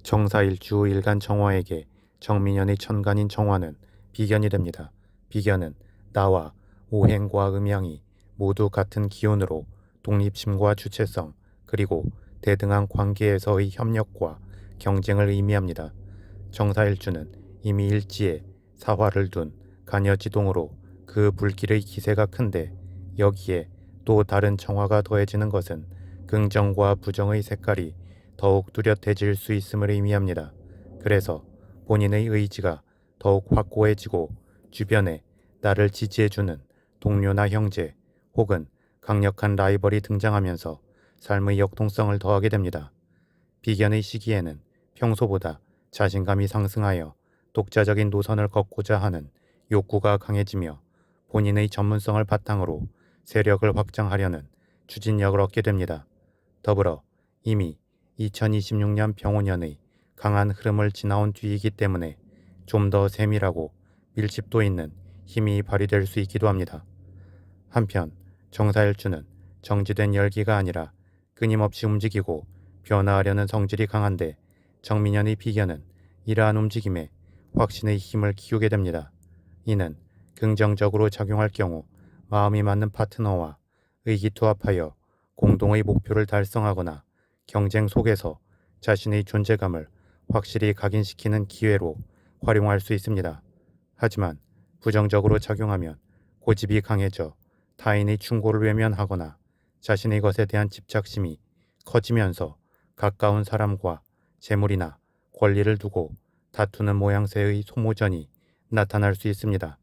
정사일주 일간 정화에게 정민연의 천간인 정화는 비견이 됩니다. 비견은 나와 오행과 음양이 모두 같은 기운으로 독립심과 주체성 그리고 대등한 관계에서의 협력과 경쟁을 의미합니다. 정사일주는 이미 일지에 사화를 둔 간여지동으로 그 불길의 기세가 큰데 여기에 또 다른 정화가 더해지는 것은 긍정과 부정의 색깔이 더욱 뚜렷해질 수 있음을 의미합니다. 그래서 본인의 의지가 더욱 확고해지고 주변에 나를 지지해주는 동료나 형제 혹은 강력한 라이벌이 등장하면서 삶의 역동성을 더하게 됩니다. 비견의 시기에는 평소보다 자신감이 상승하여 독자적인 노선을 걷고자 하는 욕구가 강해지며 본인의 전문성을 바탕으로 세력을 확장하려는 추진력을 얻게 됩니다. 더불어 이미 2026년 병오년의 강한 흐름을 지나온 뒤이기 때문에 좀 더 세밀하고 밀집도 있는 힘이 발휘될 수 있기도 합니다. 한편 정사일주는 정지된 열기가 아니라 끊임없이 움직이고 변화하려는 성질이 강한데 정민연의 비견은 이러한 움직임에 확신의 힘을 키우게 됩니다. 이는 긍정적으로 작용할 경우 마음이 맞는 파트너와 의기투합하여 공동의 목표를 달성하거나 경쟁 속에서 자신의 존재감을 확실히 각인시키는 기회로 활용할 수 있습니다. 하지만 부정적으로 작용하면 고집이 강해져 타인의 충고를 외면하거나 자신의 것에 대한 집착심이 커지면서 가까운 사람과 재물이나 권리를 두고 다투는 모양새의 소모전이 나타날 수 있습니다.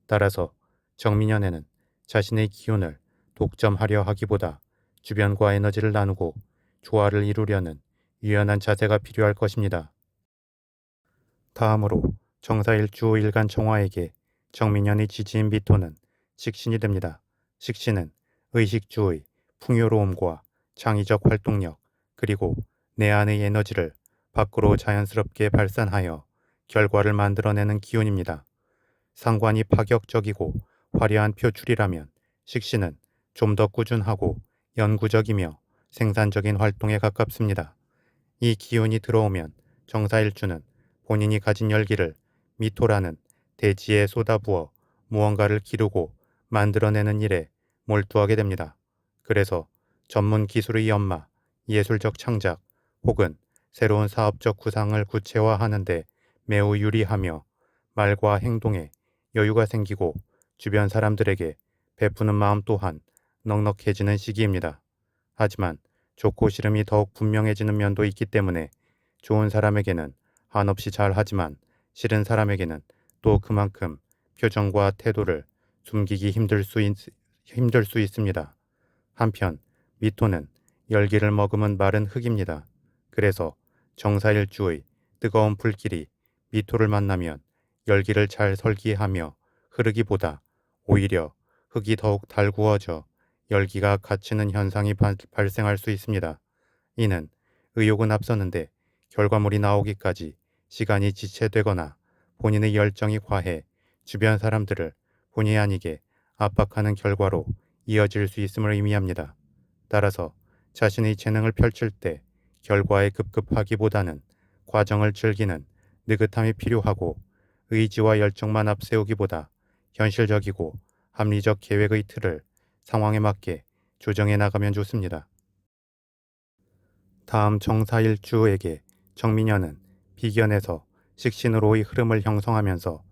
따라서 정민연에는 자신의 기운을 독점하려 하기보다 주변과 에너지를 나누고 조화를 이루려는 유연한 자세가 필요할 것입니다. 다음으로 정사일주 일간 정화에게 정민연의 지지인 미토는 식신이 됩니다. 식신은 의식주의 풍요로움과 창의적 활동력 그리고 내 안의 에너지를 밖으로 자연스럽게 발산하여 결과를 만들어내는 기운입니다. 상관이 파격적이고 화려한 표출이라면 식신은 좀 더 꾸준하고 연구적이며 생산적인 활동에 가깝습니다. 이 기운이 들어오면 정사일주는 본인이 가진 열기를 미토라는 대지에 쏟아부어 무언가를 기르고 만들어내는 일에 몰두하게 됩니다. 그래서 전문 기술의 연마, 예술적 창작 혹은 새로운 사업적 구상을 구체화하는 데 매우 유리하며 말과 행동에 여유가 생기고 주변 사람들에게 베푸는 마음 또한 넉넉해지는 시기입니다. 하지만 좋고 싫음이 더욱 분명해지는 면도 있기 때문에 좋은 사람에게는 한없이 잘하지만 싫은 사람에게는 또 그만큼 표정과 태도를 숨기기 힘들 수 있습니다. 한편 미토는 열기를 머금은 마른 흙입니다. 그래서 정사일주의 뜨거운 불길이 미토를 만나면 열기를 잘 설기하며 흐르기보다 오히려 흙이 더욱 달구어져 열기가 갇히는 현상이 발생할 수 있습니다. 이는 의욕은 앞서는데 결과물이 나오기까지 시간이 지체되거나 본인의 열정이 과해 주변 사람들을 본의 아니게 압박하는 결과로 이어질 수 있음을 의미합니다. 따라서 자신의 재능을 펼칠 때 결과에 급급하기보다는 과정을 즐기는 느긋함이 필요하고 의지와 열정만 앞세우기보다 현실적이고 합리적 계획의 틀을 상황에 맞게 조정해 나가면 좋습니다. 다음 정사일주에게 정민연은 비견에서 식신으로의 흐름을 형성하면서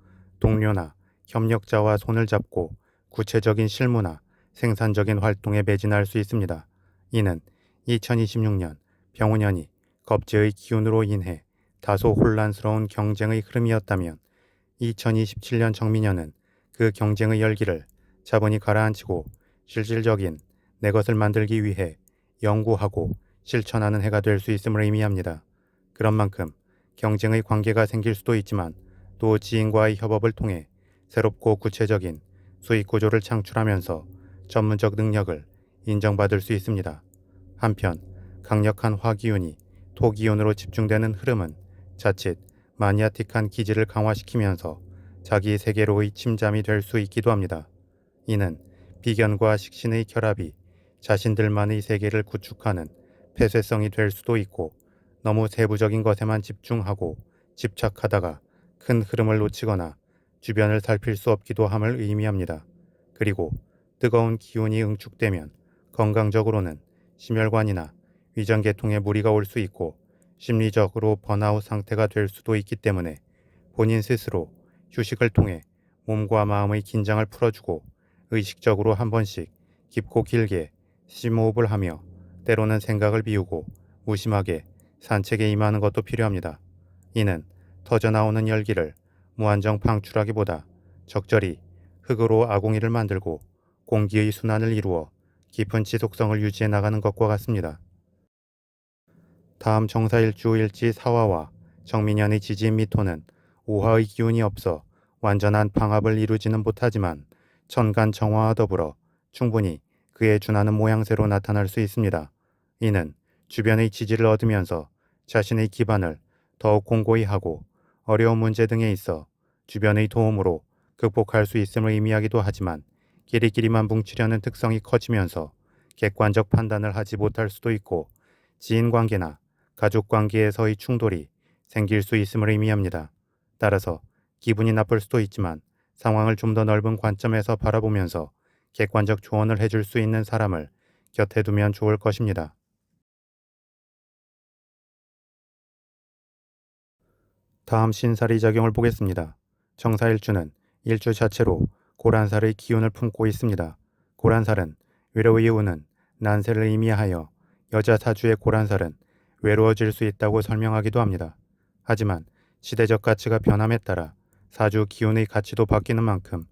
동료나 협력자와 손을 잡고 구체적인 실무나 생산적인 활동에 매진할 수 있습니다. 이는 2026년 병우년이 겁재의 기운으로 인해 다소 혼란스러운 경쟁의 흐름이었다면 2027년 정민년은 그 경쟁의 열기를 차분히 가라앉히고 실질적인 내 것을 만들기 위해 연구하고 실천하는 해가 될 수 있음을 의미합니다. 그런 만큼 경쟁의 관계가 생길 수도 있지만 또 지인과의 협업을 통해 새롭고 구체적인 수익 구조를 창출하면서 전문적 능력을 인정받을 수 있습니다. 한편 강력한 화기운이 토기운으로 집중되는 흐름은 자칫 마니아틱한 기질을 강화시키면서 자기 세계로의 침잠이 될 수 있기도 합니다. 이는 비견과 식신의 결합이 자신들만의 세계를 구축하는 폐쇄성이 될 수도 있고 너무 세부적인 것에만 집중하고 집착하다가 큰 흐름을 놓치거나 주변을 살필 수 없기도 함을 의미합니다. 그리고 뜨거운 기운이 응축되면 건강적으로는 심혈관이나 위장계통에 무리가 올 수 있고 심리적으로 번아웃 상태가 될 수도 있기 때문에 본인 스스로 휴식을 통해 몸과 마음의 긴장을 풀어주고 의식적으로 한 번씩 깊고 길게 심호흡을 하며 때로는 생각을 비우고 무심하게 산책에 임하는 것도 필요합니다. 이는 터져나오는 열기를 무한정 방출하기보다 적절히 흙으로 아궁이를 만들고 공기의 순환을 이루어 깊은 지속성을 유지해 나가는 것과 같습니다. 다음 정사일주 일지 사화와 정민연의 지지인 미토는 오화의 기운이 없어 완전한 방합을 이루지는 못하지만 천간 정화와 더불어 충분히 그에 준하는 모양새로 나타날 수 있습니다. 이는 주변의 지지를 얻으면서 자신의 기반을 더욱 공고히 하고 어려운 문제 등에 있어 주변의 도움으로 극복할 수 있음을 의미하기도 하지만 끼리끼리만 뭉치려는 특성이 커지면서 객관적 판단을 하지 못할 수도 있고 지인관계나 가족관계에서의 충돌이 생길 수 있음을 의미합니다. 따라서 기분이 나쁠 수도 있지만 상황을 좀 더 넓은 관점에서 바라보면서 객관적 조언을 해줄 수 있는 사람을 곁에 두면 좋을 것입니다. 다음 신살이 작용을 보겠습니다. 정사일주는 일주 자체로 고란살의 기운을 품고 있습니다. 고란살은 외로의 우는 난세를 의미하여 여자 사주의 고란살은 외로워질 수 있다고 설명하기도 합니다. 하지만 시대적 가치가 변함에 따라 사주 기운의 가치도 바뀌는 만큼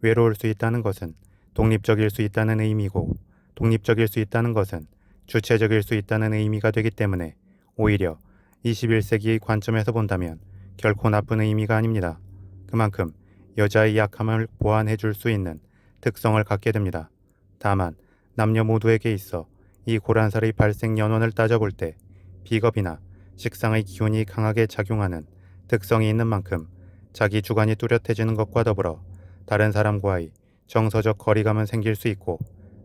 외로울 수 있다는 것은 독립적일 수 있다는 의미고 독립적일 수 있다는 것은 주체적일 수 있다는 의미가 되기 때문에 오히려 21세기의 관점에서 본다면 결코 나쁜 의미가 아닙니다. 그만큼 여자의 약함을 보완해 줄 수 있는 특성을 갖게 됩니다. 다만 남녀 모두에게 있어 이 고란살의 발생 연원을 따져볼 때 비겁이나 식상의 기운이 강하게 작용하는 특성이 있는 만큼 자기 주관이 뚜렷해지는 것과 더불어 다른 사람과의 정서적 거리감은 생길 수 있고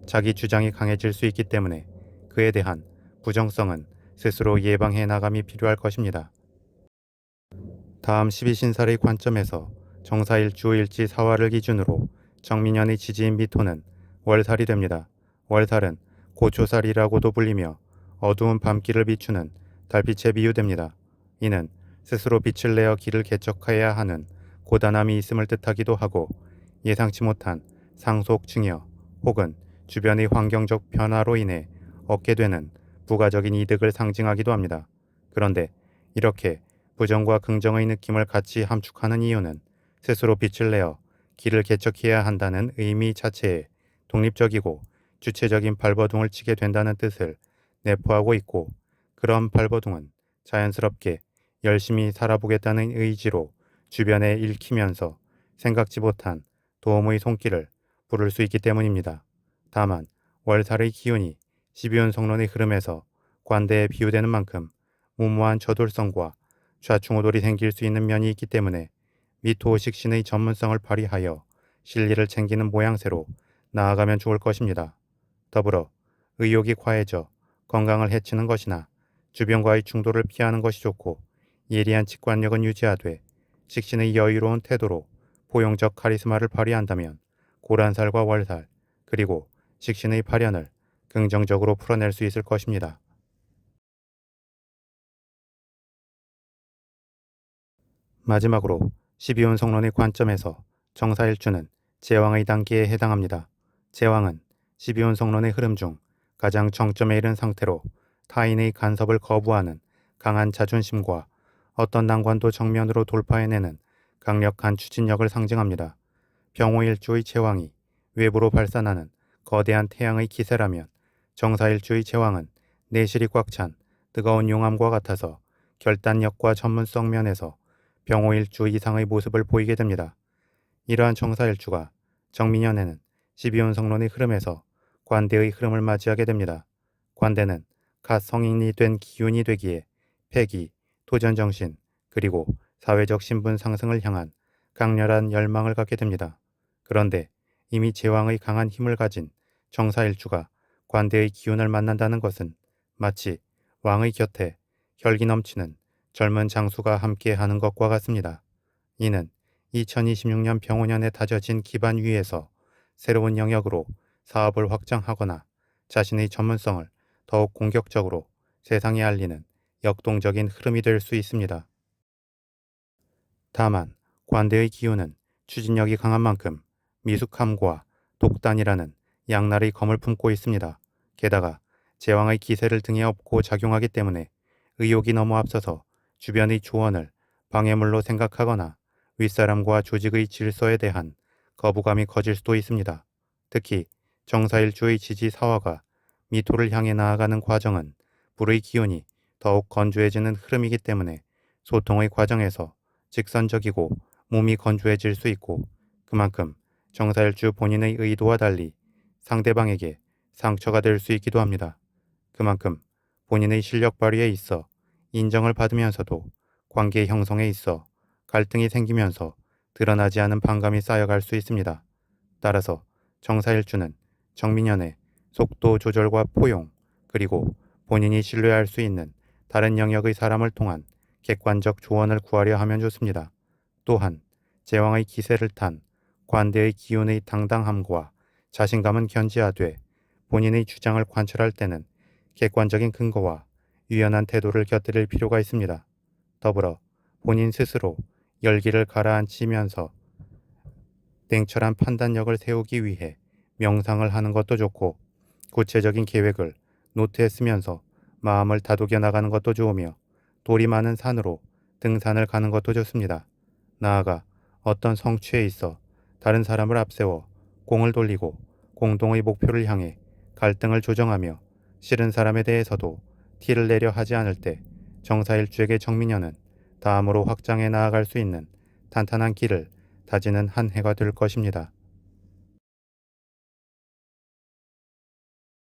자기 주장이 강해질 수 있기 때문에 그에 대한 부정성은 스스로 예방해 나감이 필요할 것입니다. 다음 12신살의 관점에서 정사일주 일지 사화를 기준으로 정민연의 지지인 미토는 월살이 됩니다. 월살은 고초살이라고도 불리며 어두운 밤길을 비추는 달빛에 비유됩니다. 이는 스스로 빛을 내어 길을 개척해야 하는 고단함이 있음을 뜻하기도 하고 예상치 못한 상속 증여 혹은 주변의 환경적 변화로 인해 얻게 되는 부가적인 이득을 상징하기도 합니다. 그런데 이렇게 부정과 긍정의 느낌을 같이 함축하는 이유는 스스로 빛을 내어 길을 개척해야 한다는 의미 자체에 독립적이고 주체적인 발버둥을 치게 된다는 뜻을 내포하고 있고 그런 발버둥은 자연스럽게 열심히 살아보겠다는 의지로 주변에 읽히면서 생각지 못한 도움의 손길을 부를 수 있기 때문입니다. 다만 월살의 기운이 12운 성론의 흐름에서 관대에 비유되는 만큼 무모한 저돌성과 좌충우돌이 생길 수 있는 면이 있기 때문에 미토식신의 전문성을 발휘하여 실리를 챙기는 모양새로 나아가면 좋을 것입니다. 더불어 의욕이 과해져 건강을 해치는 것이나 주변과의 충돌을 피하는 것이 좋고 예리한 직관력은 유지하되 식신의 여유로운 태도로 포용적 카리스마를 발휘한다면 고란살과 월살 그리고 식신의 발현을 긍정적으로 풀어낼 수 있을 것입니다. 마지막으로 12운 성론의 관점에서 정사일주는 제왕의 단계에 해당합니다. 제왕은 12운 성론의 흐름 중 가장 정점에 이른 상태로 타인의 간섭을 거부하는 강한 자존심과 어떤 난관도 정면으로 돌파해내는 강력한 추진력을 상징합니다. 병호일주의 제왕이 외부로 발산하는 거대한 태양의 기세라면 정사일주의 제왕은 내실이 꽉 찬 뜨거운 용암과 같아서 결단력과 전문성 면에서 병호일주 이상의 모습을 보이게 됩니다. 이러한 정사일주가 정민년에는 12운 성론의 흐름에서 관대의 흐름을 맞이하게 됩니다. 관대는 갓 성인이 된 기운이 되기에 패기, 도전정신, 그리고 사회적 신분 상승을 향한 강렬한 열망을 갖게 됩니다. 그런데 이미 제왕의 강한 힘을 가진 정사일주가 관대의 기운을 만난다는 것은 마치 왕의 곁에 혈기 넘치는 젊은 장수가 함께하는 것과 같습니다. 이는 2026년 병오년에 다져진 기반 위에서 새로운 영역으로 사업을 확장하거나 자신의 전문성을 더욱 공격적으로 세상에 알리는 역동적인 흐름이 될 수 있습니다. 다만 관대의 기운은 추진력이 강한 만큼 미숙함과 독단이라는 양날의 검을 품고 있습니다. 게다가 제왕의 기세를 등에 업고 작용하기 때문에 의욕이 너무 앞서서 주변의 조언을 방해물로 생각하거나 윗사람과 조직의 질서에 대한 거부감이 커질 수도 있습니다. 특히 정사일주의 지지 사화가 미토를 향해 나아가는 과정은 불의 기운이 더욱 건조해지는 흐름이기 때문에 소통의 과정에서 직선적이고 몸이 건조해질 수 있고, 그만큼 정사일주 본인의 의도와 달리 상대방에게 상처가 될 수 있기도 합니다. 그만큼 본인의 실력 발휘에 있어 인정을 받으면서도 관계 형성에 있어 갈등이 생기면서 드러나지 않은 반감이 쌓여갈 수 있습니다. 따라서 정사일주는 정민연의 속도 조절과 포용, 그리고 본인이 신뢰할 수 있는 다른 영역의 사람을 통한 객관적 조언을 구하려 하면 좋습니다. 또한 제왕의 기세를 탄 관대의 기운의 당당함과 자신감은 견지하되 본인의 주장을 관철할 때는 객관적인 근거와 유연한 태도를 곁들일 필요가 있습니다. 더불어 본인 스스로 열기를 가라앉히면서 냉철한 판단력을 세우기 위해 명상을 하는 것도 좋고, 구체적인 계획을 노트에 쓰면서 마음을 다독여 나가는 것도 좋으며, 돌이 많은 산으로 등산을 가는 것도 좋습니다. 나아가 어떤 성취에 있어 다른 사람을 앞세워 공을 돌리고 공동의 목표를 향해 갈등을 조정하며 싫은 사람에 대해서도 티를 내려 하지 않을 때 정사일주에게 정민연은 다음으로 확장해 나아갈 수 있는 탄탄한 길을 다지는 한 해가 될 것입니다.